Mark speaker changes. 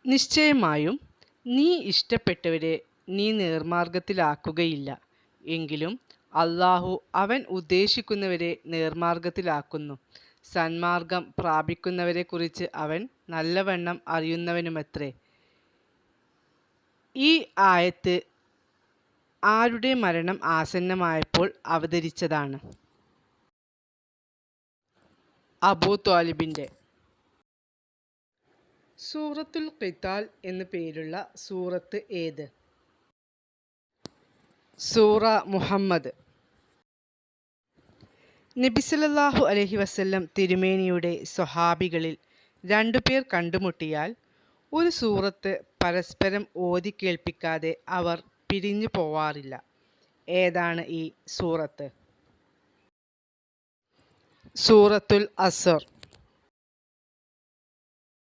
Speaker 1: നിശ്ചയമായും നീ ഇഷ്ടപ്പെട്ടവരെ നീ നേർമാർഗത്തിലാക്കുകയില്ല. എങ്കിലും അല്ലാഹു അവൻ ഉദ്ദേശിക്കുന്നവരെ നേർമാർഗത്തിലാക്കുന്നു. സന്മാർഗം പ്രാപിക്കുന്നവരെക്കുറിച്ച് അവൻ നല്ലവണ്ണം അറിയുന്നവനുമത്രേ. ഈ ആയത്ത് ആരുടെ മരണം ആസന്നമായപ്പോൾ അവതരിച്ചതാണ്? അബൂ ത്വാലിബിൻ്റെ. സൂറത്തുൽ ഖിതാൽ എന്നു പേരുള്ള സൂറത്ത് ഏത്? സൂറ മുഹമ്മദ്. നബി സല്ലല്ലാഹു അലൈഹി വസല്ലം തിരുമേനിയുടെ സ്വഹാബികളിൽ രണ്ടുപേർ കണ്ടുമുട്ടിയാൽ ഒരു സൂറത്ത് പരസ്പരം ഓതി കേൾപ്പിക്കാതെ അവർ പിരിഞ്ഞു പോവാറില്ല. ഏതാണ് ഈ സൂറത്ത്? സൂറത്തുൽ അസ്ർ.